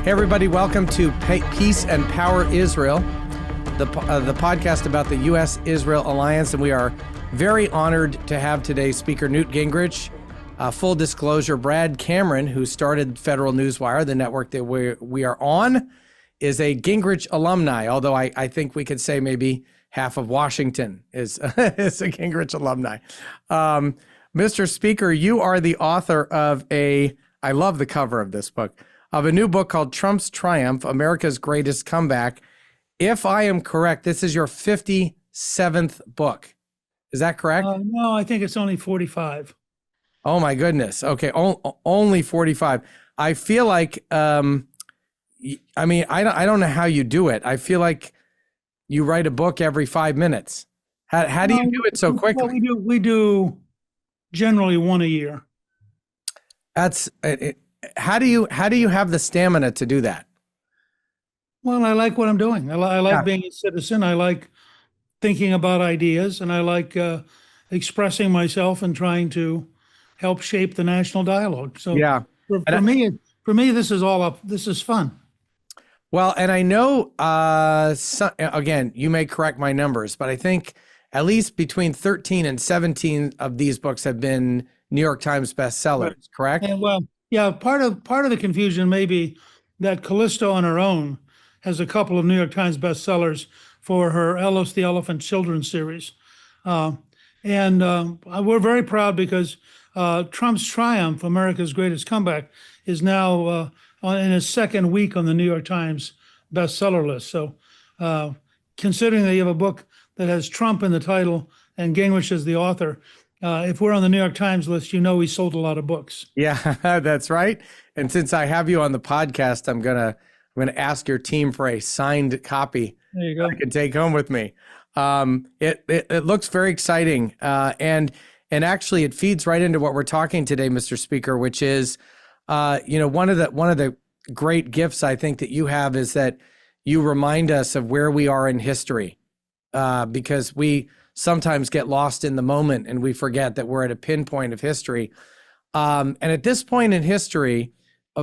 Hey, everybody, welcome to Peace and Power Israel, the podcast about the U.S. Israel alliance. And we are very honored to have today Speaker Newt Gingrich. Full disclosure, Brad Cameron, who started Federal Newswire, the network that we are on, is a Gingrich alumni, although I think we could say maybe half of Washington is, is a Gingrich alumni. Mr. Speaker, you are the author of I love the cover of this book, of a new book called Trump's Triumph, America's Greatest Comeback. If I am correct, this is your 57th book. Is that correct? No, I think it's only 45. Oh my goodness. Okay. Only 45. I feel like, I don't know how you do it. I feel like you write a book every 5 minutes. How do you do it so quickly? Well, we do generally one a year. That's how do you have the stamina to do that? Well, I like what I'm doing. I like being a citizen. I like thinking about ideas, and I like expressing myself and trying to help shape the national dialogue. So for me, this is fun. Well, and I know, again, you may correct my numbers, but I think at least between 13 and 17 of these books have been New York Times bestsellers, correct? And well, yeah, part of the confusion may be that Callisto on her own has a couple of New York Times bestsellers for her Ellis the Elephant children's series. We're very proud because Trump's Triumph, America's Greatest Comeback, is now in its second week on the New York Times bestseller list. So considering that you have a book that has Trump in the title and Gingrich as the author, if we're on the New York Times list, you know we sold a lot of books. Yeah, that's right. And since I have you on the podcast, I'm gonna ask your team for a signed copy. There you go. I can take home with me. It looks very exciting, and actually it feeds right into what we're talking today, Mr. Speaker, which is, one of the great gifts I think that you have is that you remind us of where we are in history, because we sometimes get lost in the moment and we forget that we're at a pinpoint of history. And at this point in history,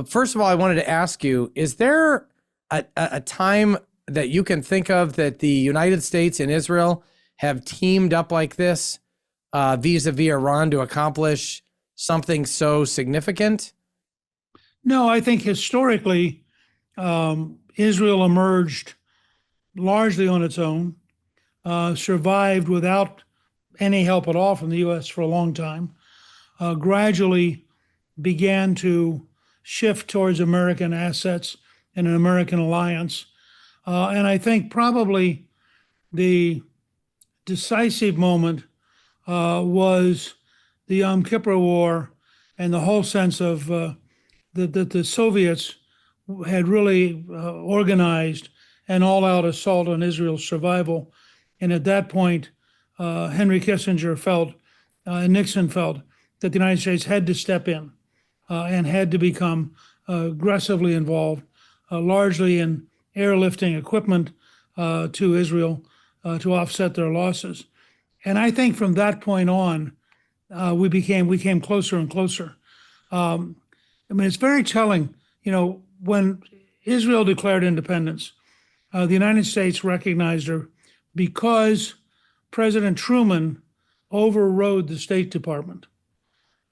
first of all, I wanted to ask you, is there a time that you can think of that the United States and Israel have teamed up like this vis-a-vis Iran to accomplish something so significant? No, I think historically, Israel emerged largely on its own, survived without any help at all from the U.S. for a long time, gradually began to shift towards American assets and an American alliance. And I think probably the decisive moment was the Yom Kippur War and the whole sense of that the Soviets had really organized an all-out assault on Israel's survival. And at that point, Henry Kissinger felt, and Nixon felt, that the United States had to step in and had to become aggressively involved, largely in airlifting equipment to Israel to offset their losses. And I think from that point on, we came closer and closer. It's very telling, when Israel declared independence, the United States recognized her because President Truman overrode the State Department.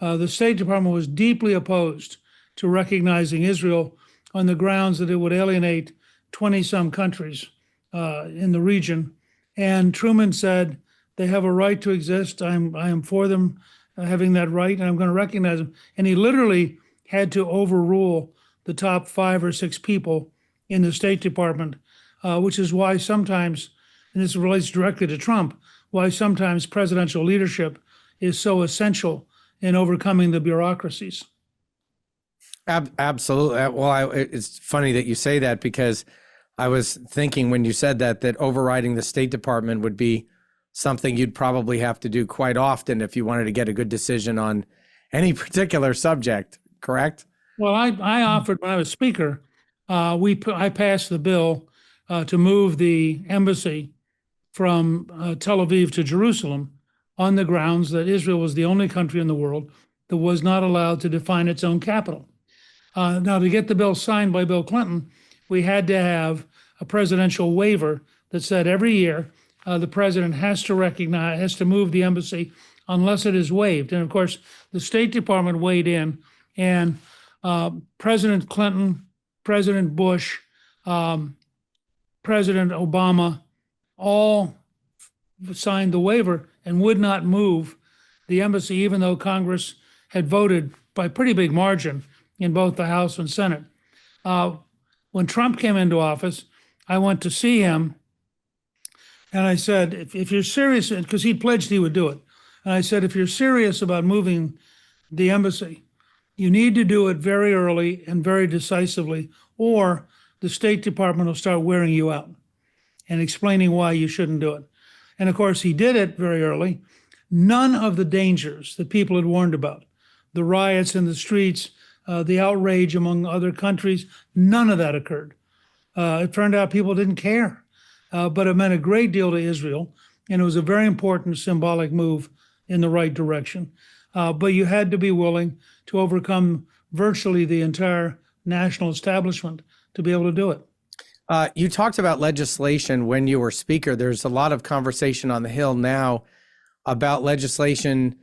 The State Department was deeply opposed to recognizing Israel on the grounds that it would alienate 20-some countries in the region. And Truman said, they have a right to exist. I am for them having that right, and I'm going to recognize them. And he literally had to overrule the top 5 or 6 people in the State Department, which is why sometimes, and this relates directly to Trump, why sometimes presidential leadership is so essential in overcoming the bureaucracies. Absolutely. Well, it's funny that you say that, because I was thinking when you said that overriding the State Department would be something you'd probably have to do quite often if you wanted to get a good decision on any particular subject, correct? Well, I offered when I was Speaker, I passed the bill to move the embassy from Tel Aviv to Jerusalem on the grounds that Israel was the only country in the world that was not allowed to define its own capital. Now, to get the bill signed by Bill Clinton, we had to have a presidential waiver that said every year the president has to move the embassy unless it is waived. And of course, the State Department weighed in, and President Clinton, President Bush, President Obama all signed the waiver and would not move the embassy, even though Congress had voted by a pretty big margin in both the House and Senate. When Trump came into office, I went to see him, and I said, if you're serious, because he pledged he would do it. And I said, if you're serious about moving the embassy, you need to do it very early and very decisively, or the State Department will start wearing you out and explaining why you shouldn't do it. And of course, he did it very early. None of the dangers that people had warned about, the riots in the streets, the outrage among other countries, none of that occurred. It turned out people didn't care, but it meant a great deal to Israel, and it was a very important symbolic move in the right direction. But you had to be willing to overcome virtually the entire national establishment to be able to do it. You talked about legislation when you were Speaker. There's a lot of conversation on the Hill now about legislation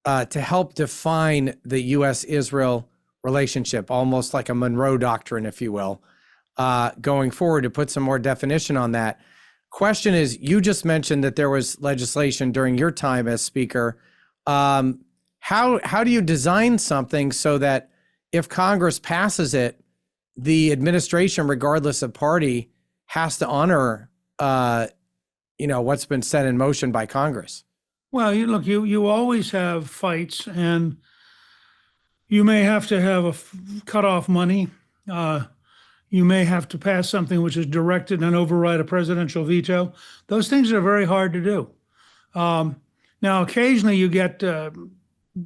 to help define the U.S. Israel relationship, almost like a Monroe Doctrine, if you will, going forward, to put some more definition on that. Question is, you just mentioned that there was legislation during your time as Speaker. How do you design something so that if Congress passes it, the administration, regardless of party, has to honor what's been set in motion by Congress? Well, you always have fights, and you may have to have cut off money. You may have to pass something which is directed and override a presidential veto. Those things are very hard to do. Now, occasionally you get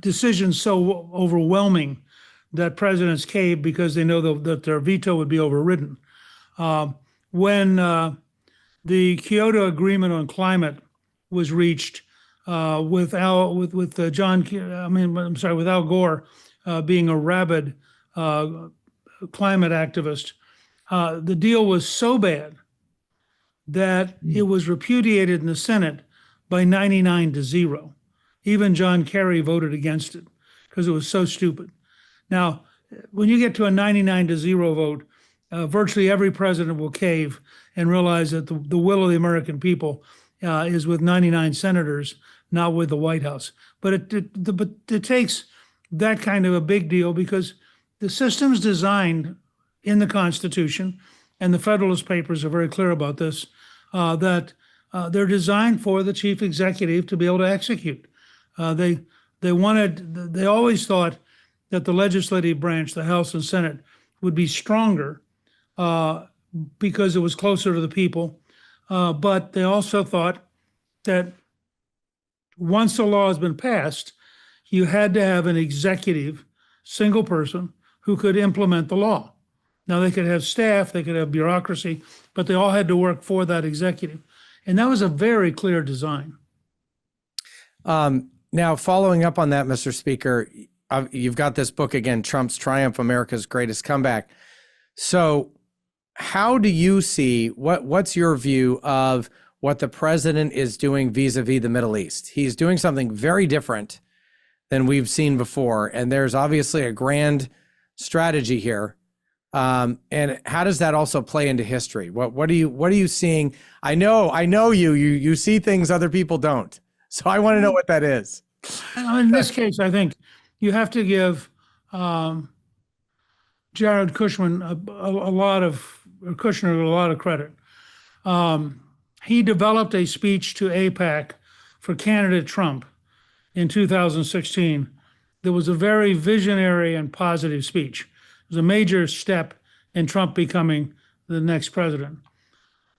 decisions so overwhelming that presidents cave because they know that their veto would be overridden. When the Kyoto Agreement on climate was reached with Al Gore being a rabid climate activist, the deal was so bad that it was repudiated in the Senate by 99-0. Even John Kerry voted against it because it was so stupid. Now, when you get to a 99-0 vote, virtually every president will cave and realize that the will of the American people is with 99 senators, not with the White House. But it takes that kind of a big deal because the system's designed in the Constitution, and the Federalist Papers are very clear about this, that they're designed for the chief executive to be able to execute. They always thought that the legislative branch, the House and Senate, would be stronger because it was closer to the people. But they also thought that once the law has been passed, you had to have an executive, single person, who could implement the law. Now, they could have staff, they could have bureaucracy, but they all had to work for that executive. And that was a very clear design. Now, following up on that, Mr. Speaker, you've got this book again, Trump's Triumph, America's Greatest Comeback. So how do you see, what's your view of what the president is doing vis-a-vis the Middle East? He's doing something very different than we've seen before. And there's obviously a grand strategy here. And how does that also play into history? What are you seeing? I know you see things other people don't. So I want to know what that is. In this case, I think you have to give Jared Kushner a lot of credit. He developed a speech to AIPAC for candidate Trump in 2016 that was a very visionary and positive speech. It was a major step in Trump becoming the next president.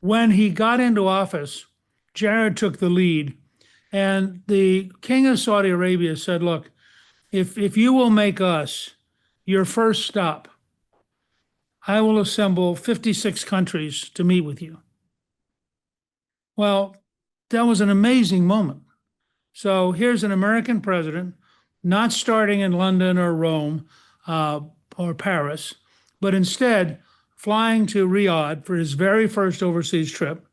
When he got into office, Jared took the lead, and the King of Saudi Arabia said, look, if you will make us your first stop, I will assemble 56 countries to meet with you. Well, that was an amazing moment. So here's an American president, not starting in London or Rome, or Paris, but instead flying to Riyadh for his very first overseas trip.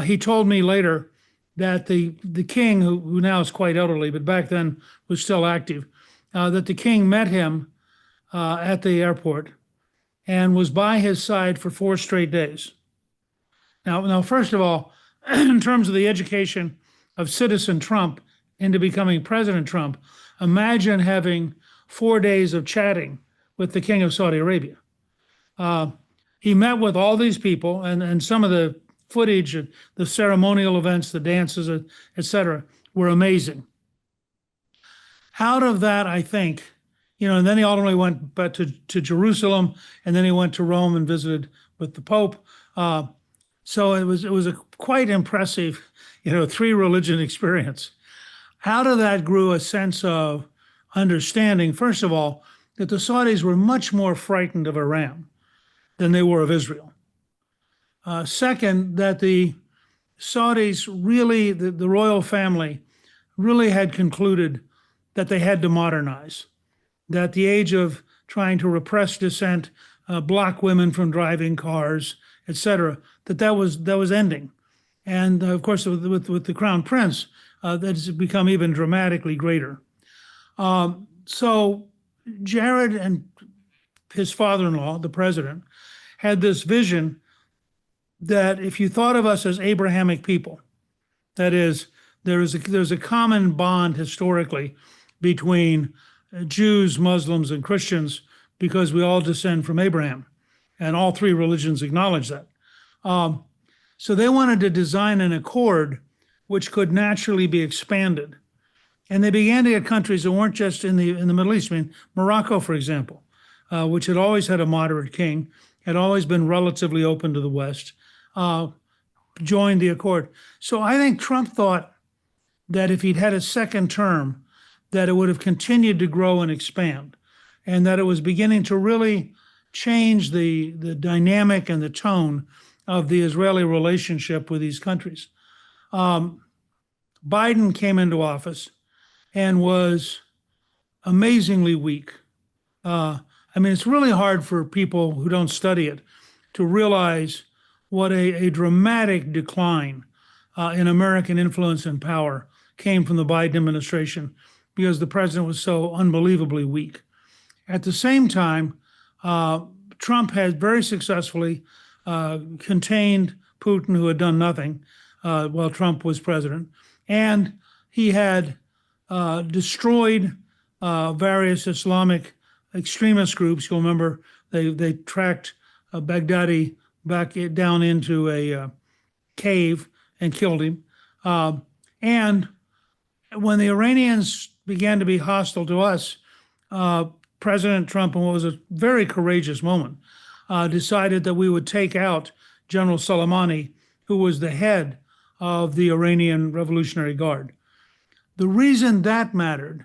He told me later that the king, who now is quite elderly, but back then was still active, that the king met him at the airport and was by his side for 4 straight days. Now, first of all, in terms of the education of citizen Trump into becoming President Trump, imagine having 4 days of chatting with the King of Saudi Arabia. He met with all these people, and some of the footage, the ceremonial events, the dances, etc., were amazing. Out of that, I think, and then he ultimately went back to Jerusalem, and then he went to Rome and visited with the Pope. So it was a quite impressive, 3-religion experience. Out of that grew a sense of understanding, first of all, that the Saudis were much more frightened of Iran than they were of Israel. Second, that the Saudis really, the royal family, really had concluded that they had to modernize, that the age of trying to repress dissent, block women from driving cars, etc., that was ending. And of course, with the Crown Prince, that's become even dramatically greater. So Jared and his father-in-law, the president, had this vision that if you thought of us as Abrahamic people, that is, there's a common bond historically between Jews, Muslims, and Christians because we all descend from Abraham, and all 3 religions acknowledge that. So they wanted to design an accord which could naturally be expanded. And they began to get countries that weren't just in the Middle East. I mean, Morocco, for example, which had always had a moderate king, had always been relatively open to the West, joined the accord. So I think Trump thought that if he'd had a second term, that it would have continued to grow and expand, and that it was beginning to really change the dynamic and the tone of the Israeli relationship with these countries. Biden came into office and was amazingly weak. It's really hard for people who don't study it to realize what a dramatic decline in American influence and power came from the Biden administration because the president was so unbelievably weak. At the same time, Trump had very successfully contained Putin, who had done nothing while Trump was president, and he had destroyed various Islamic extremist groups. You'll remember they tracked Baghdadi back down into a cave and killed him. And when the Iranians began to be hostile to us, President Trump, in what was a very courageous moment, decided that we would take out General Soleimani, who was the head of the Iranian Revolutionary Guard. The reason that mattered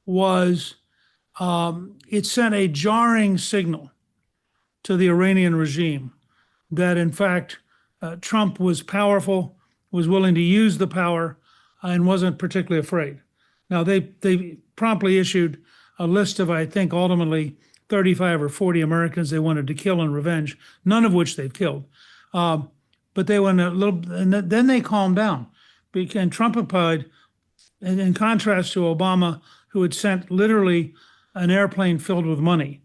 was it sent a jarring signal to the Iranian regime that, in fact, Trump was powerful, was willing to use the power, and wasn't particularly afraid. Now, they promptly issued a list of, I think, ultimately 35 or 40 Americans they wanted to kill in revenge, none of which they've killed. But they went a little, and then they calmed down. And Trump applied, in contrast to Obama, who had sent literally an airplane filled with money,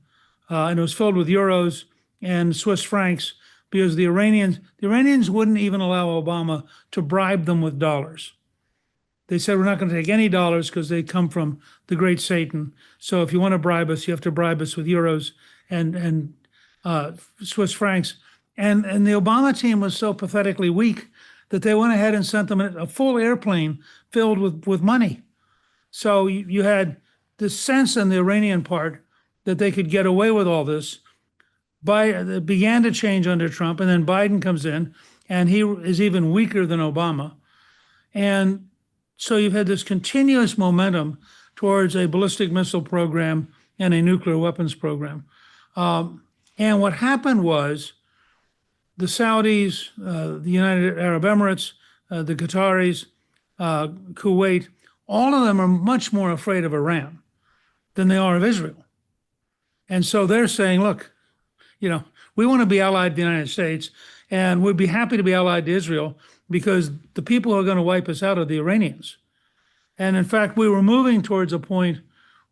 and it was filled with euros and Swiss francs, because the Iranians wouldn't even allow Obama to bribe them with dollars. They said, we're not going to take any dollars because they come from the great Satan. So if you want to bribe us, you have to bribe us with euros and Swiss francs. And the Obama team was so pathetically weak that they went ahead and sent them a full airplane filled with money. So you had this sense in the Iranian part that they could get away with all this. It began to change under Trump, and then Biden comes in, and he is even weaker than Obama. And so you've had this continuous momentum towards a ballistic missile program and a nuclear weapons program. And what happened was the Saudis, the United Arab Emirates, the Qataris, Kuwait, all of them are much more afraid of Iran than they are of Israel. And so they're saying, look, we want to be allied to the United States, and we'd be happy to be allied to Israel because the people who are going to wipe us out are the Iranians. And in fact, we were moving towards a point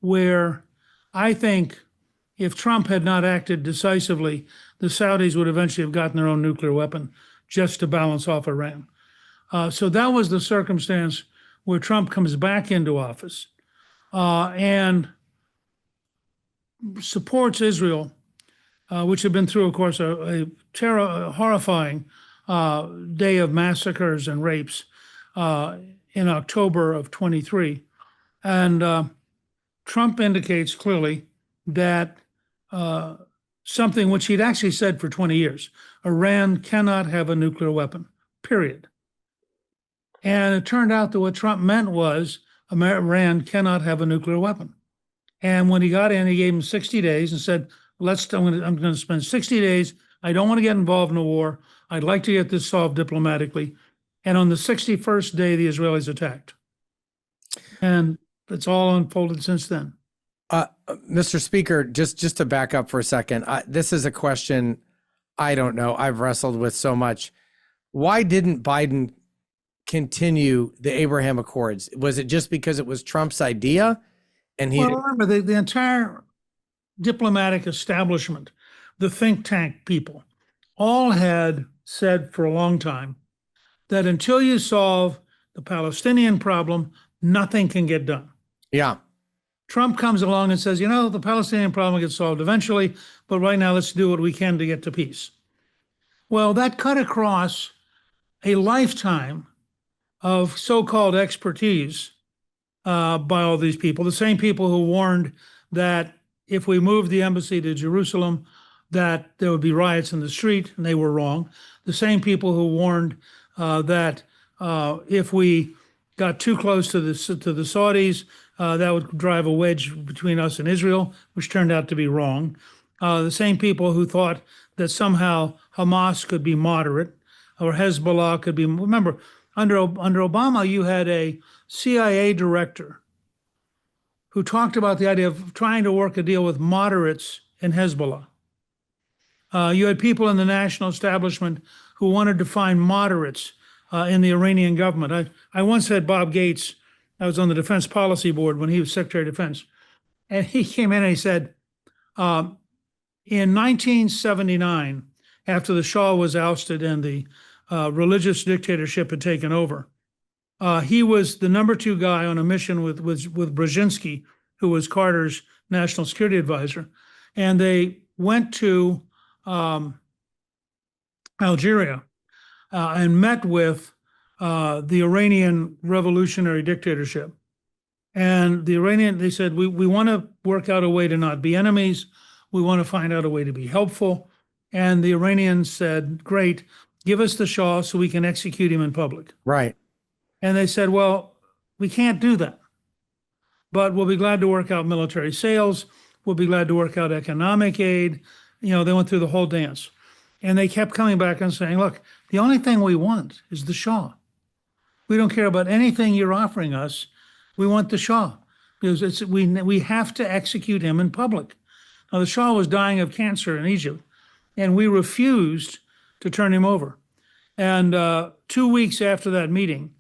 where I think if Trump had not acted decisively, the Saudis would eventually have gotten their own nuclear weapon just to balance off Iran. So that was the circumstance where Trump comes back into office and supports Israel, which had been through, of course, a horrifying day of massacres and rapes in October of 23. And Trump indicates clearly that something which he'd actually said for 20 years, Iran cannot have a nuclear weapon, period. And it turned out that what Trump meant was Iran cannot have a nuclear weapon. And when he got in, he gave him 60 days and said, I'm going to spend 60 days. I don't want to get involved in a war. I'd like to get this solved diplomatically. And on the 61st day, the Israelis attacked. And it's all unfolded since then. Mr. Speaker, just to back up for a second, this is a question I don't know. I've wrestled with so much. Why didn't Biden continue the Abraham Accords? Was it just because it was Trump's idea? And well, remember, the entire diplomatic establishment, the think tank people, all had said for a long time that until you solve the Palestinian problem, nothing can get done. Yeah. Trump comes along and says, the Palestinian problem gets solved eventually, but right now let's do what we can to get to peace. Well, that cut across a lifetime of so-called expertise by all these people, the same people who warned that if we moved the embassy to Jerusalem, that there would be riots in the street, and they were wrong. The same people who warned that if we got too close to the Saudis, that would drive a wedge between us and Israel, which turned out to be wrong. The same people who thought that somehow Hamas could be moderate or Hezbollah could be. Remember, under Obama, you had a CIA director who talked about the idea of trying to work a deal with moderates in Hezbollah. You had people in the national establishment who wanted to find moderates in the Iranian government. I once had Bob Gates. I was on the Defense Policy Board when he was Secretary of Defense. And he came in and he said, in 1979, after the Shah was ousted and the religious dictatorship had taken over, he was the number 2 guy on a mission with Brzezinski, who was Carter's national security advisor. And they went to Algeria and met with the Iranian revolutionary dictatorship. And they said, we want to work out a way to not be enemies. We want to find out a way to be helpful. And the Iranians said, great, give us the Shah so we can execute him in public. Right. And they said, well, we can't do that, but we'll be glad to work out military sales. We'll be glad to work out economic aid. They went through the whole dance. And they kept coming back and saying, look, the only thing we want is the Shah. We don't care about anything you're offering us. We want the Shah because we have to execute him in public. Now, the Shah was dying of cancer in Egypt, and we refused to turn him over. And 2 weeks after that meeting,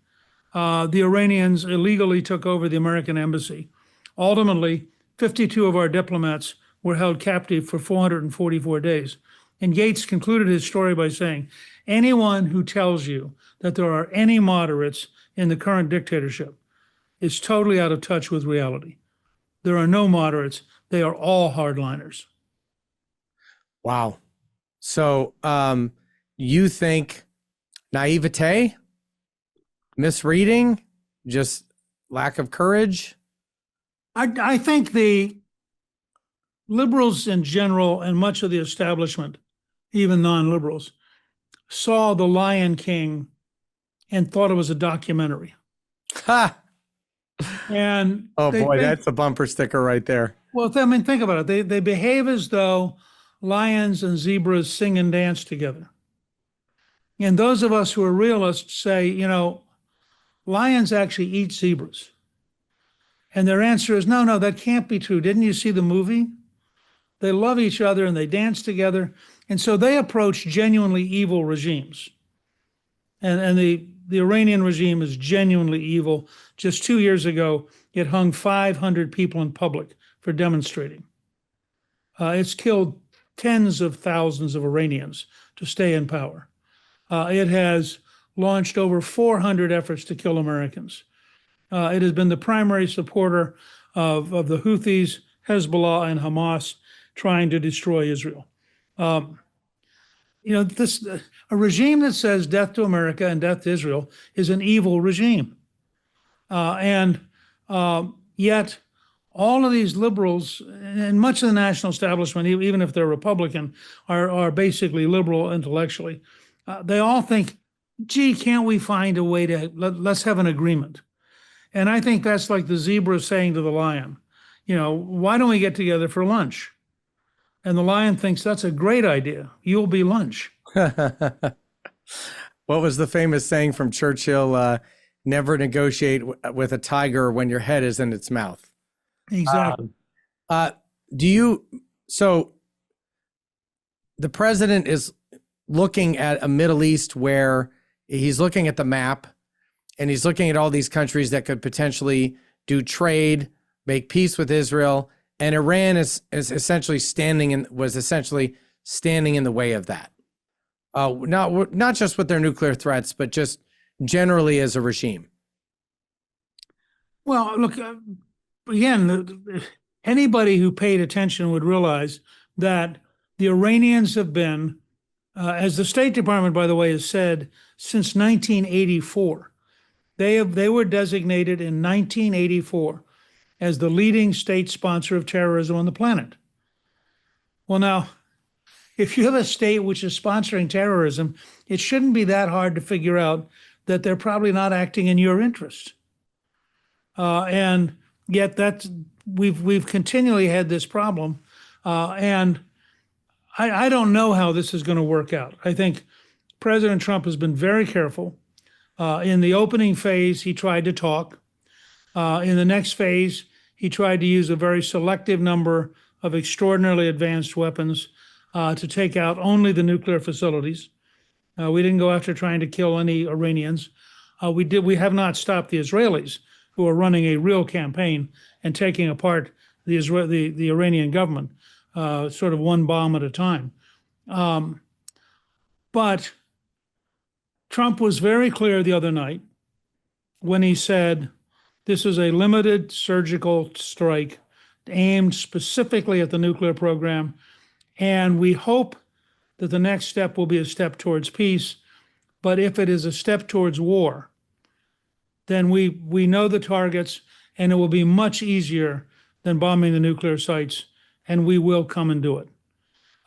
the Iranians illegally took over the American embassy. Ultimately, 52 of our diplomats were held captive for 444 days. And Gates concluded his story by saying, anyone who tells you that there are any moderates in the current dictatorship is totally out of touch with reality. There are no moderates. They are all hardliners. Wow. So you think naivete, misreading, just lack of courage? I think the liberals in general and much of the establishment, even non-liberals, saw The Lion King and thought it was a documentary. Ha! And that's a bumper sticker right there. Well, think about it. They behave as though lions and zebras sing and dance together. And those of us who are realists say, lions actually eat zebras. And their answer is, no, that can't be true. Didn't you see the movie? they love each other and they dance together. And so they approach genuinely evil regimes. And the Iranian regime is genuinely evil. Just 2 years ago, it hung 500 people in public for demonstrating. It's killed tens of thousands of Iranians to stay in power. It has launched over 400 efforts to kill Americans. It has been the primary supporter of the Houthis, Hezbollah, and Hamas trying to destroy Israel. A regime that says death to America and death to Israel is an evil regime. And yet all of these liberals and much of the national establishment, even if they're Republican, are basically liberal intellectually. They all think, gee, can't we find a way to, let's have an agreement. And I think that's like the zebra saying to the lion, why don't we get together for lunch? And the lion thinks that's a great idea. You'll be lunch. What was the famous saying from Churchill? Never negotiate with a tiger when your head is in its mouth. Exactly. So the president is looking at a Middle East where he's looking at the map and he's looking at all these countries that could potentially do trade, make peace with Israel, and Iran is essentially standing in the way of that. Not just with their nuclear threats, but just generally as a regime. Well, look, again, anybody who paid attention would realize that the Iranians have been, as the State Department, by the way, has said, since 1984. They were designated in 1984 as the leading state sponsor of terrorism on the planet. Well, now, if you have a state which is sponsoring terrorism, it shouldn't be that hard to figure out that they're probably not acting in your interest. And yet we've continually had this problem. And I don't know how this is going to work out. I think President Trump has been very careful. In the opening phase, he tried to talk. In the next phase, he tried to use a very selective number of extraordinarily advanced weapons to take out only the nuclear facilities. We didn't go after trying to kill any Iranians. We have not stopped the Israelis, who are running a real campaign and taking apart the Iranian government, sort of one bomb at a time. But Trump was very clear the other night when he said this is a limited surgical strike aimed specifically at the nuclear program, and we hope that the next step will be a step towards peace. But if it is a step towards war, then we know the targets, and it will be much easier than bombing the nuclear sites, and we will come and do it.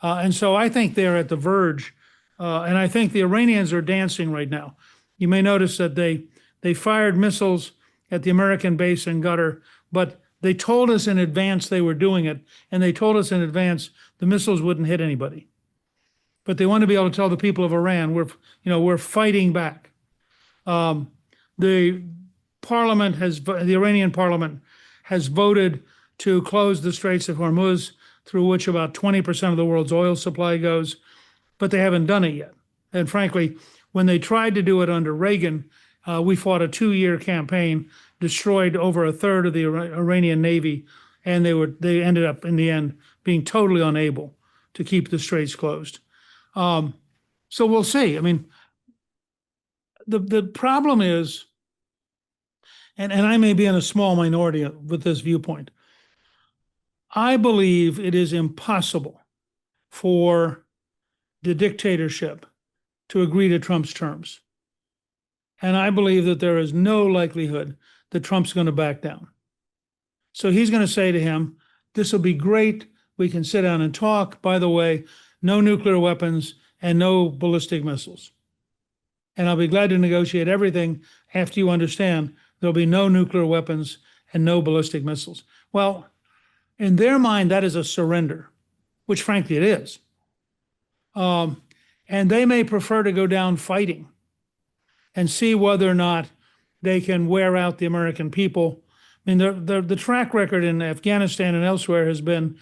And so I think they're at the verge. And I think the Iranians are dancing right now. You may notice that they fired missiles at the American base in Qatar, but they told us in advance they were doing it, and they told us in advance the missiles wouldn't hit anybody. But they want to be able to tell the people of Iran, we're fighting back. The Iranian parliament has voted to close the Straits of Hormuz, through which about 20% of the world's oil supply goes. But they haven't done it yet. And frankly, when they tried to do it under Reagan, we fought a 2-year campaign, destroyed over a third of the Iranian Navy, and they ended up in the end being totally unable to keep the straits closed. So we'll see. I mean, the problem is, and I may be in a small minority with this viewpoint, I believe it is impossible for the dictatorship to agree to Trump's terms. And I believe that there is no likelihood that Trump's going to back down. So he's going to say to him, this will be great. We can sit down and talk. By the way, no nuclear weapons and no ballistic missiles. And I'll be glad to negotiate everything after you understand there'll be no nuclear weapons and no ballistic missiles. Well, in their mind, that is a surrender, which frankly it is. And they may prefer to go down fighting and see whether or not they can wear out the American people. I mean, the track record in Afghanistan and elsewhere has been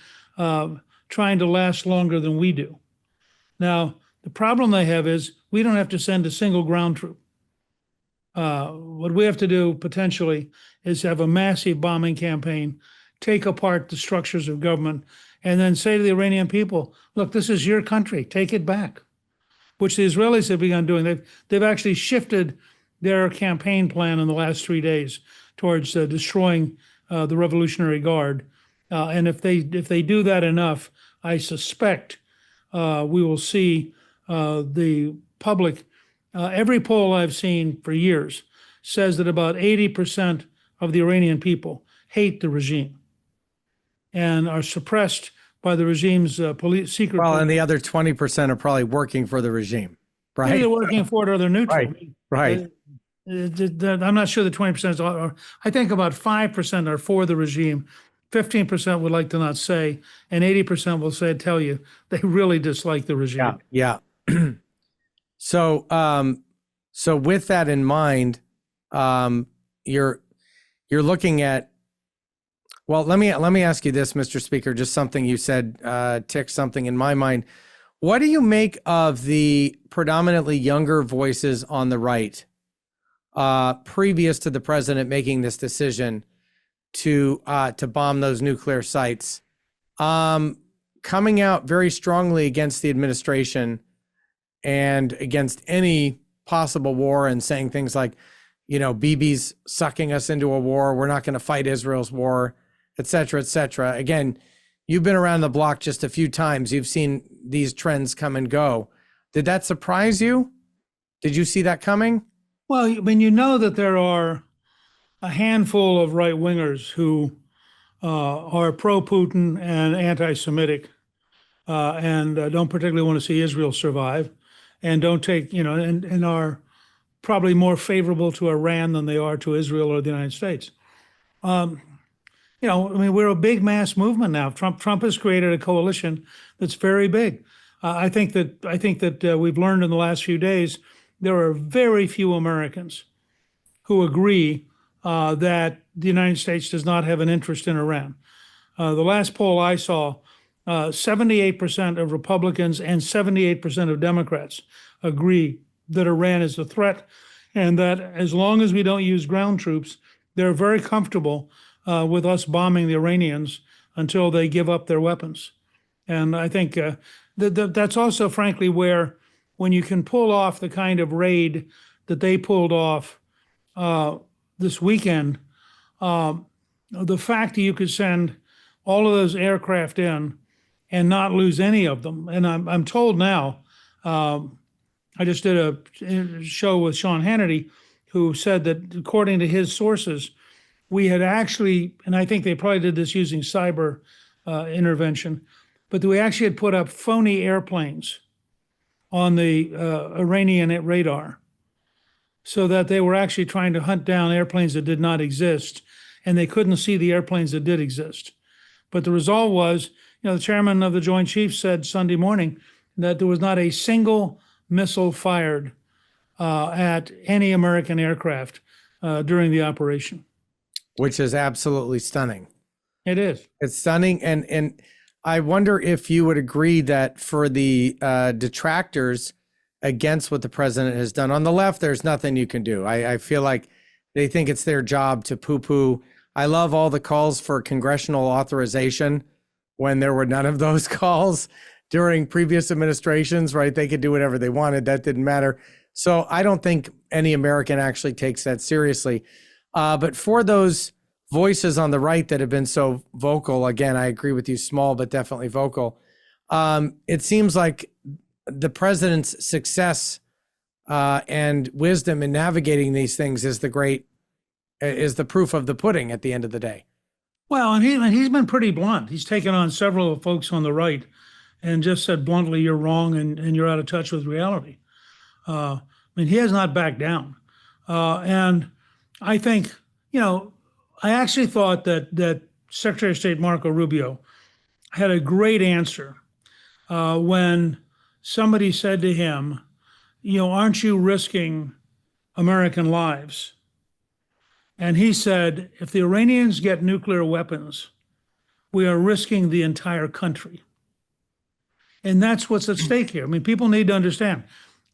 trying to last longer than we do. Now, the problem they have is we don't have to send a single ground troop. What we have to do potentially is have a massive bombing campaign, take apart the structures of government, and then say to the Iranian people, look, this is your country, take it back, which the Israelis have begun doing. They've actually shifted their campaign plan in the last 3 days towards destroying the Revolutionary Guard. And if they do that enough, I suspect we will see the public. Every poll I've seen for years says that about 80% of the Iranian people hate the regime and are suppressed by the regime's secret. Well, and the other 20% are probably working for the regime, right? They're working for it or they're neutral. Right. I'm not sure the 20% is, I think about 5% are for the regime. 15% would like to not say, and 80% will tell you they really dislike the regime. Yeah. So with that in mind, you're looking at, well, let me ask you this, Mr. Speaker, just something you said ticked something in my mind. What do you make of the predominantly younger voices on the right, previous to the president making this decision to bomb those nuclear sites, coming out very strongly against the administration and against any possible war, and saying things like, Bibi's sucking us into a war, we're not going to fight Israel's war, et cetera, et cetera. Again, you've been around the block just a few times. You've seen these trends come and go. Did that surprise you? Did you see that coming? Well, I mean, that there are a handful of right-wingers who are pro-Putin and anti-Semitic and don't particularly want to see Israel survive, and don't take, and are probably more favorable to Iran than they are to Israel or the United States. We're a big mass movement now. Trump has created a coalition that's very big. I think that we've learned in the last few days there are very few Americans who agree that the United States does not have an interest in Iran. The last poll I saw, 78% of Republicans and 78% of Democrats agree that Iran is a threat, and that as long as we don't use ground troops, they're very comfortable with us bombing the Iranians until they give up their weapons. And I think that's also, frankly, where when you can pull off the kind of raid that they pulled off this weekend, the fact that you could send all of those aircraft in and not lose any of them. And I'm told now, I just did a show with Sean Hannity, who said that according to his sources, we had actually, and I think they probably did this using cyber intervention, but we actually had put up phony airplanes on the Iranian radar, so that they were actually trying to hunt down airplanes that did not exist, and they couldn't see the airplanes that did exist. But the result was, the chairman of the Joint Chiefs said Sunday morning that there was not a single missile fired at any American aircraft during the operation. Which is absolutely stunning. It is. It's stunning. And I wonder if you would agree that for the detractors against what the president has done on the left, there's nothing you can do. I feel like they think it's their job to poo-poo. I love all the calls for congressional authorization when there were none of those calls during previous administrations, right? They could do whatever they wanted. That didn't matter. So I don't think any American actually takes that seriously. But for those voices on the right that have been so vocal, again, I agree with you, small, but definitely vocal. It seems like the president's success and wisdom in navigating these things is the proof of the pudding at the end of the day. Well, and he's been pretty blunt. He's taken on several folks on the right and just said bluntly, you're wrong and you're out of touch with reality. He has not backed down. And I think, I actually thought that Secretary of State Marco Rubio had a great answer when somebody said to him, aren't you risking American lives? And he said, if the Iranians get nuclear weapons, we are risking the entire country. And that's what's at stake here. I mean, people need to understand.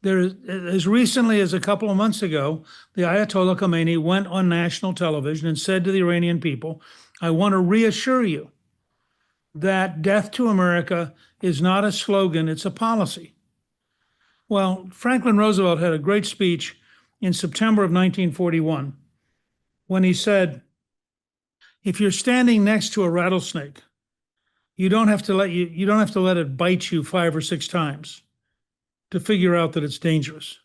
There, as recently as a couple of months ago, the Ayatollah Khomeini went on national television and said to the Iranian people, I want to reassure you that death to America is not a slogan, it's a policy. Well, Franklin Roosevelt had a great speech in September of 1941 when he said, if you're standing next to a rattlesnake, you don't have to let it bite you 5 or 6 times to figure out that it's dangerous.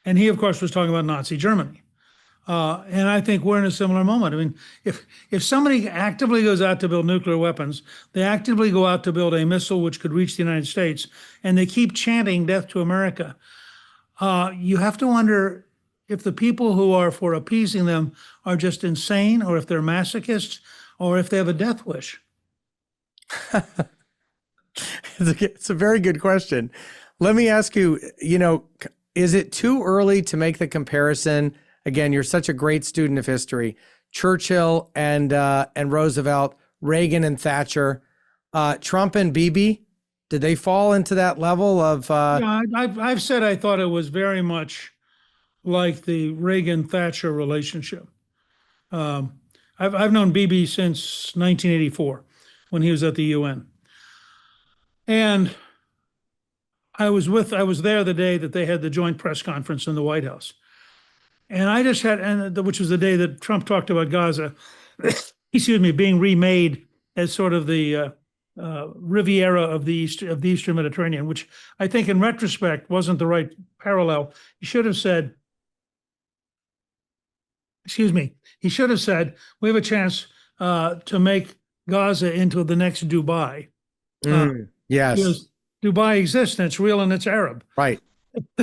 And he, of course, was talking about Nazi Germany. And I think we're in a similar moment. I mean, if somebody actively goes out to build nuclear weapons, they actively go out to build a missile which could reach the United States, and they keep chanting death to America, you have to wonder if the people who are for appeasing them are just insane, or if they're masochists, or if they have a death wish. It's a very good question. Let me ask you, is it too early to make the comparison? Again, you're such a great student of history. Churchill and Roosevelt, Reagan and Thatcher, Trump and Bibi, did they fall into that level of? Yeah, I've said I thought it was very much like the Reagan-Thatcher relationship. I've known Bibi since 1984 when he was at the UN. And I was there the day that they had the joint press conference in the White House. And I just had, which was the day that Trump talked about Gaza, excuse me, being remade as sort of the Riviera of the Eastern Mediterranean, which I think in retrospect wasn't the right parallel. He should have said, we have a chance to make Gaza into the next Dubai. Yes. Because Dubai exists and it's real and it's Arab. Right.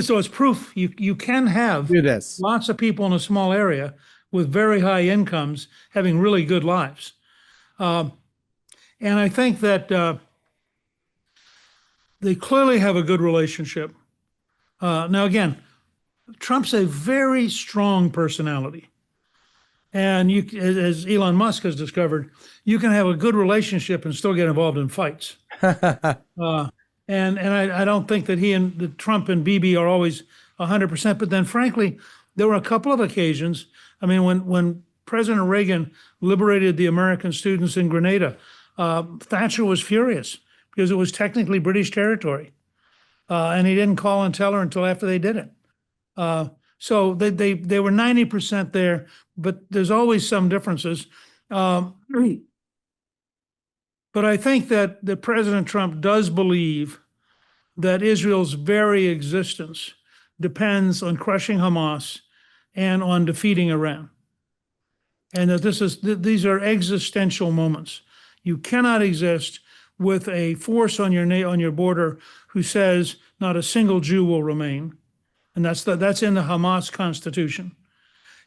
So it's proof you can have lots of people in a small area with very high incomes having really good lives. And I think that they clearly have a good relationship. Now, again, Trump's a very strong personality. And as Elon Musk has discovered, you can have a good relationship and still get involved in fights. And I don't think that Trump and Bibi are always 100%. But then, frankly, there were a couple of occasions. I mean, when President Reagan liberated the American students in Grenada, Thatcher was furious because it was technically British territory, and he didn't call and tell her until after they did it. So they were 90% there, but there's always some differences. But I think that President Trump does believe that Israel's very existence depends on crushing Hamas and on defeating Iran. And that these are existential moments. You cannot exist with a force on your border who says not a single Jew will remain. And that's in the Hamas constitution.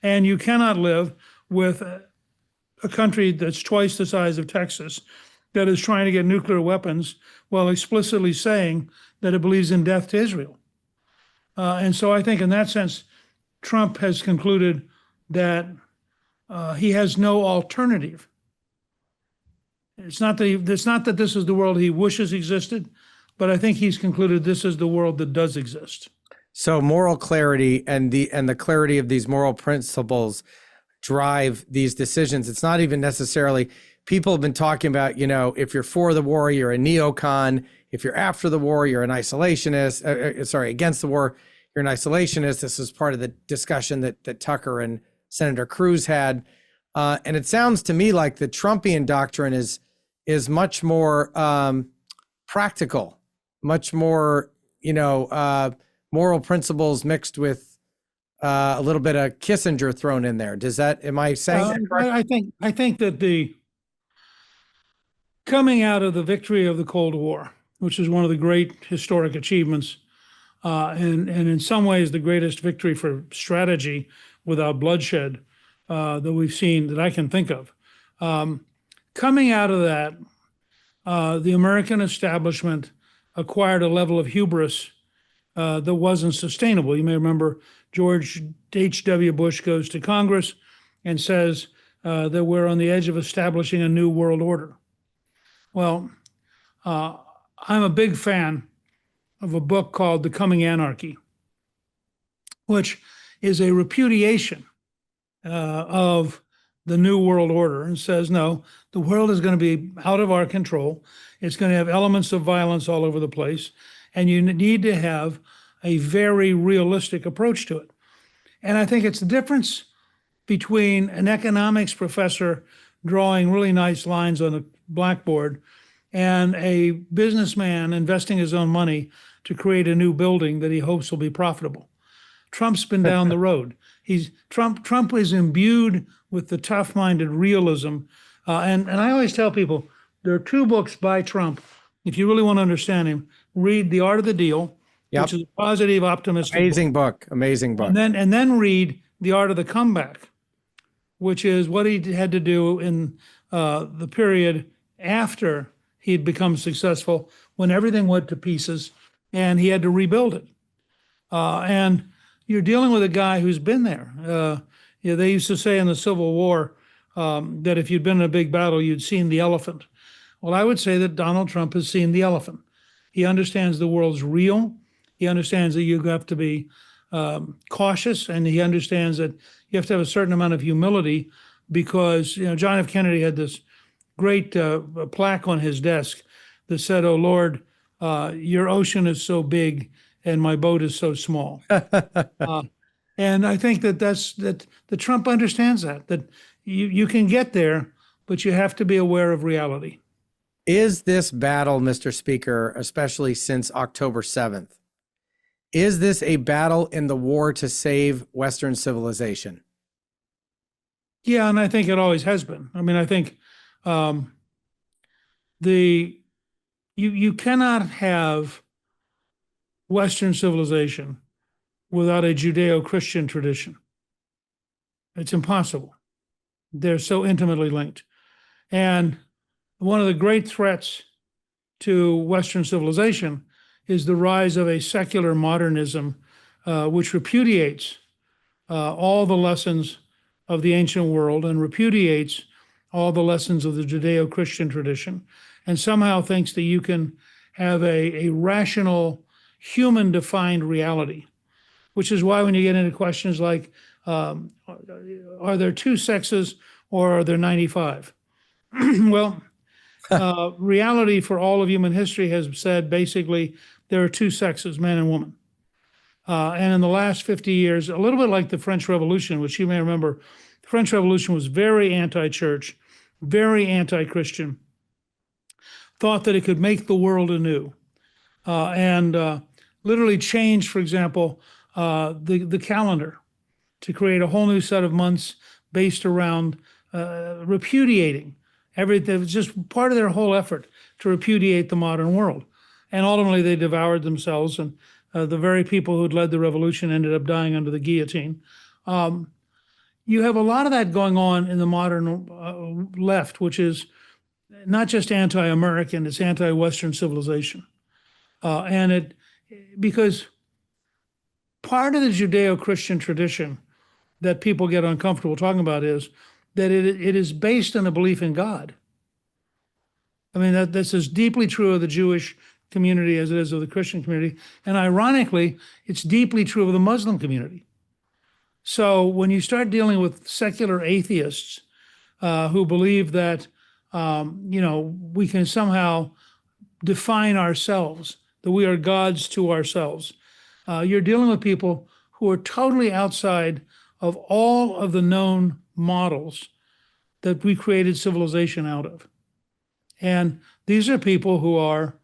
And you cannot live with a country that's twice the size of Texas that is trying to get nuclear weapons while explicitly saying that it believes in death to Israel. And so I think in that sense, Trump has concluded that he has no alternative. It's not that this is the world he wishes existed, but I think he's concluded this is the world that does exist. So moral clarity and the clarity of these moral principles drive these decisions. It's not even necessarily, people have been talking about, if you're for the war, you're a neocon. If you're after the war, you're an isolationist. Against the war, you're an isolationist. This is part of the discussion that Tucker and Senator Cruz had. And it sounds to me like the Trumpian doctrine is much more practical, much more, moral principles mixed with a little bit of Kissinger thrown in there. Am I saying that correctly? I think that the coming out of the victory of the Cold War, which is one of the great historic achievements, and in some ways the greatest victory for strategy without bloodshed that we've seen that I can think of. Coming out of that, the American establishment acquired a level of hubris that wasn't sustainable. You may remember George H.W. Bush goes to Congress and says that we're on the edge of establishing a new world order. Well, I'm a big fan of a book called The Coming Anarchy, which is a repudiation of the New World Order, and says, no, the world is going to be out of our control. It's going to have elements of violence all over the place, and you need to have a very realistic approach to it. And I think it's the difference between an economics professor drawing really nice lines on a blackboard and a businessman investing his own money to create a new building that he hopes will be profitable. Trump's been down the road. Trump is imbued with the tough-minded realism. And I always tell people there are two books by Trump. If you really want to understand him, read The Art of the Deal, which is a positive, optimistic amazing book. Amazing book. And then read The Art of the Comeback, which is what he had to do in the period after he'd become successful, when everything went to pieces and he had to rebuild it. And you're dealing with a guy who's been there. They used to say in the Civil War that if you'd been in a big battle, you'd seen the elephant. Well, I would say that Donald Trump has seen the elephant. He understands the world's real. He understands that you have to be cautious, and he understands that you have to have a certain amount of humility, because John F. Kennedy had this great plaque on his desk that said, "Oh Lord, your ocean is so big and my boat is so small." And I think that Trump understands that you can get there, but you have to be aware of reality. Is this battle, Mr. Speaker, especially since October 7th, is this a battle in the war to save Western civilization? Yeah, and I think it always has been. I mean, I think you cannot have Western civilization without a Judeo-Christian tradition. It's impossible. They're so intimately linked. And one of the great threats to Western civilization is the rise of a secular modernism, which repudiates all the lessons of the ancient world and repudiates all the lessons of the Judeo-Christian tradition, and somehow thinks that you can have a rational, human-defined reality, which is why when you get into questions like, are there two sexes or are there 95? Well, reality for all of human history has said basically there are two sexes, man and woman. And in the last 50 years, a little bit like the French Revolution, which you may remember, the French Revolution was very anti-church, very anti-Christian, thought that it could make the world anew, and literally changed, for example, the calendar to create a whole new set of months based around repudiating everything. It was just part of their whole effort to repudiate the modern world. And ultimately, they devoured themselves, and the very people who'd led the revolution ended up dying under the guillotine. You have a lot of that going on in the modern left, which is not just anti-American, it's anti-Western civilization. Because part of the Judeo-Christian tradition that people get uncomfortable talking about is that it is based on a belief in God. I mean, that's as deeply true of the Jewish community as it is of the Christian community. And ironically, it's deeply true of the Muslim community. So when you start dealing with secular atheists who believe that, we can somehow define ourselves, that we are gods to ourselves, you're dealing with people who are totally outside of all of the known models that we created civilization out of. And these are people who are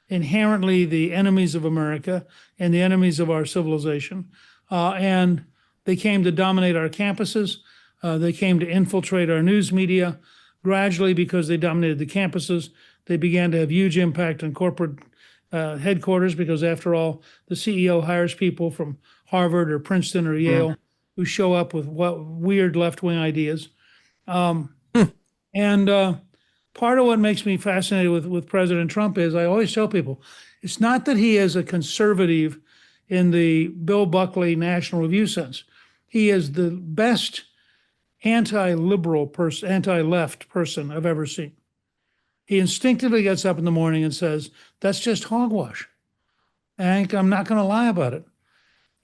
inherently the enemies of America and the enemies of our civilization. And they came to dominate our campuses. They came to infiltrate our news media. Gradually, because they dominated the campuses, they began to have huge impact on corporate headquarters, because after all, the CEO hires people from Harvard or Princeton or Yale who show up with weird left-wing ideas. And part of what makes me fascinated with President Trump is, I always tell people, it's not that he is a conservative in the Bill Buckley National Review sense. He is the best anti-liberal person, anti-left person I've ever seen. he instinctively gets up in the morning and says, that's just hogwash. And I'm not going to lie about it.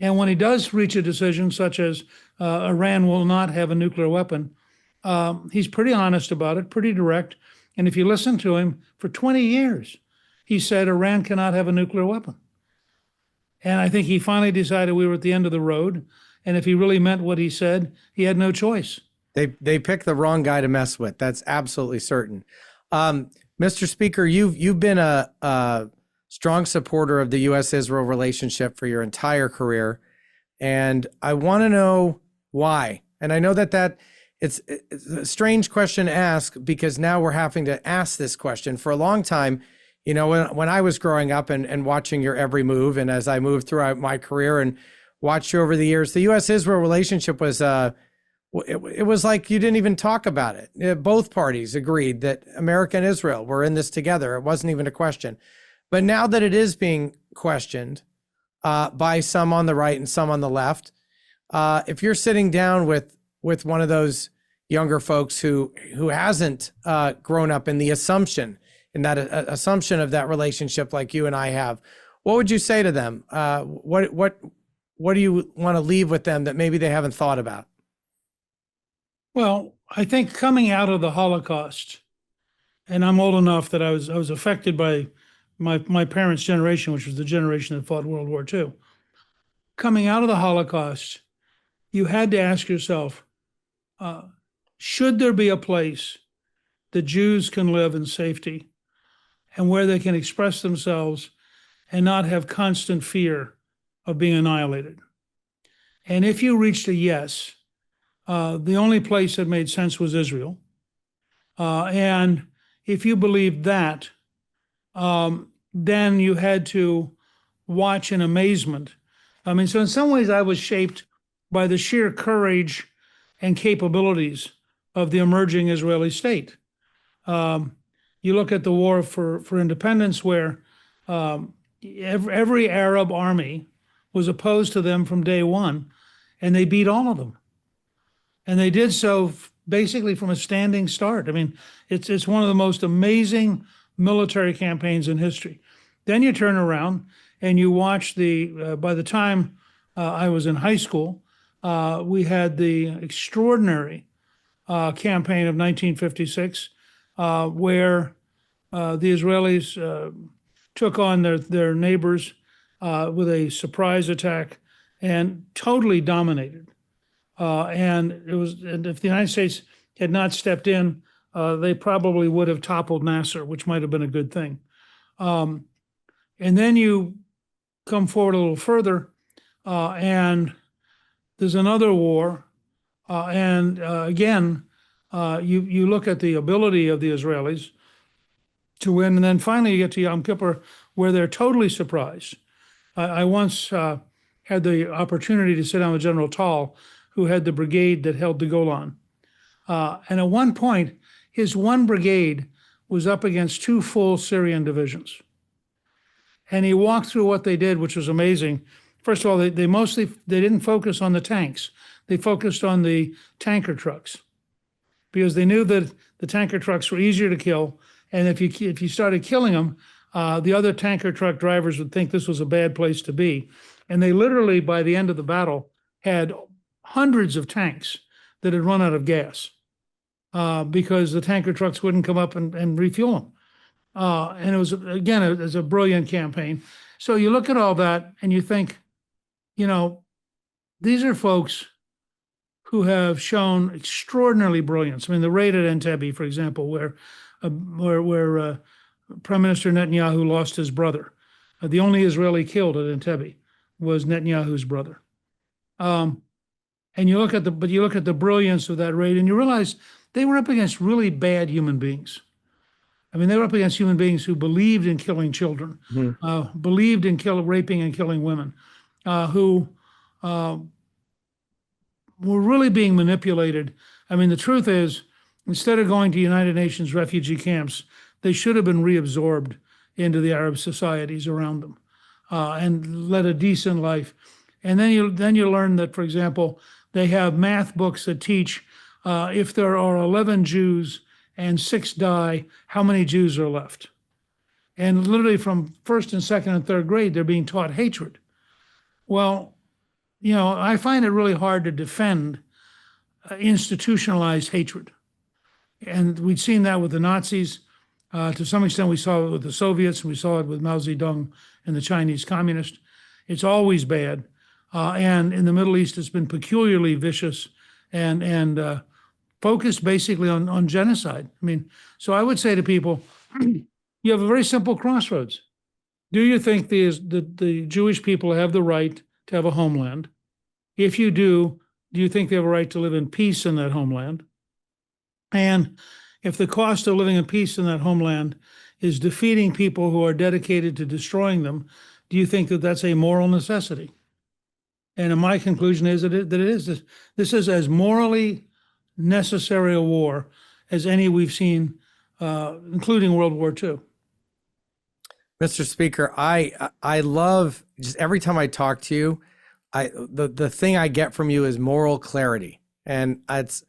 And when he does reach a decision such as Iran will not have a nuclear weapon, he's pretty honest about it, pretty direct. And if you listen to him, for 20 years, he said Iran cannot have a nuclear weapon. And I think he finally decided we were at the end of the road. And if he really meant what he said, he had no choice. They picked the wrong guy to mess with. That's absolutely certain. Mr. Speaker, you've been a strong supporter of the U.S. Israel relationship for your entire career, and I want to know why. And I know that it's a strange question to ask, because now we're having to ask this question. For a long time, you know, when I was growing up and watching your every move, and as I moved throughout my career and watched you over the years, the U.S. Israel relationship was it was like you didn't even talk about it. Both parties agreed that America and Israel were in this together. It wasn't even a question. But now that it is being questioned by some on the right and some on the left, if you're sitting down with one of those younger folks who hasn't grown up in the assumption, in that assumption of that relationship like you and I have, what would you say to them? What do you want to leave with them that maybe they haven't thought about? Well, I think coming out of the Holocaust, and I'm old enough that I was affected by my parents' generation, which was the generation that fought World War II. Coming out of the Holocaust, you had to ask yourself, should there be a place that Jews can live in safety and where they can express themselves and not have constant fear of being annihilated? And if you reached a yes, the only place that made sense was Israel. And if you believed that, then you had to watch in amazement. I mean, so in some ways I was shaped by the sheer courage and capabilities of the emerging Israeli state. You look at the war for independence, where every Arab army was opposed to them from day one, and they beat all of them. And they did so basically from a standing start. I mean, it's one of the most amazing military campaigns in history. Then you turn around and you watch by the time I was in high school, we had the extraordinary campaign of 1956, where the Israelis took on their neighbors with a surprise attack and totally dominated. And if the United States had not stepped in, they probably would have toppled Nasser, which might have been a good thing. And then you come forward a little further, and there's another war. And again, you look at the ability of the Israelis to win. And then finally you get to Yom Kippur, where they're totally surprised. I once had the opportunity to sit down with General Tal, who had the brigade that held the Golan. And at one point, his one brigade was up against two full Syrian divisions. And he walked through what they did, which was amazing. First of all, they didn't focus on the tanks. They focused on the tanker trucks, because they knew that the tanker trucks were easier to kill. And if you started killing them, the other tanker truck drivers would think this was a bad place to be. And they literally, by the end of the battle, had hundreds of tanks that had run out of gas because the tanker trucks wouldn't come up and refuel them. And it was, again, it was a brilliant campaign. So you look at all that and you think, you know, these are folks who have shown extraordinary brilliance. I mean, the raid at Entebbe, for example, where Prime Minister Netanyahu lost his brother. The only Israeli killed at Entebbe was Netanyahu's brother. And you look at the brilliance of that raid, and you realize they were up against really bad human beings. I mean, they were up against human beings who believed in killing children, believed in raping and killing women, who were really being manipulated. I mean, the truth is, instead of going to United Nations refugee camps, they should have been reabsorbed into the Arab societies around them and led a decent life. And then you learn that, for example, they have math books that teach if there are 11 Jews and 6 die, how many Jews are left? And literally from first and second and third grade, they're being taught hatred. Well, I find it really hard to defend institutionalized hatred. And we'd seen that with the Nazis. To some extent, we saw it with the Soviets, and we saw it with Mao Zedong and the Chinese communists. It's always bad. And in the Middle East, it's been peculiarly vicious and focused basically on genocide. I mean, so I would say to people, you have a very simple crossroads. Do you think the Jewish people have the right to have a homeland? If you do you think they have a right to live in peace in that homeland? And if the cost of living in peace in that homeland is defeating people who are dedicated to destroying them, do you think that that's a moral necessity? And my conclusion is that it is. This is as morally necessary a war as any we've seen, including World War II. Mr. Speaker, I love, just every time I talk to you, the thing I get from you is moral clarity. And it's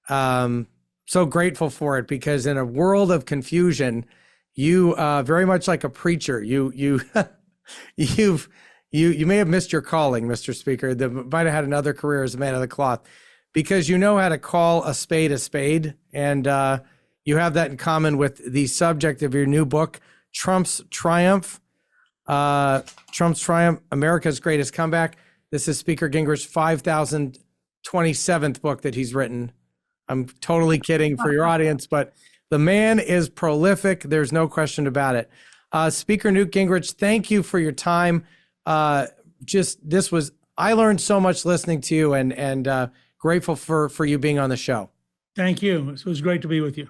so grateful for it, because in a world of confusion, you very much like a preacher, you may have missed your calling, Mr. Speaker, that might have had another career as a man of the cloth, because you know how to call a spade, and you have that in common with the subject of your new book, Trump's Triumph, America's Greatest Comeback. This is Speaker Gingrich's 5,027th book that he's written. I'm totally kidding for your audience, but the man is prolific. There's no question about it. Speaker Newt Gingrich, thank you for your time. I learned so much listening to you, and grateful for you being on the show. Thank you. It was great to be with you.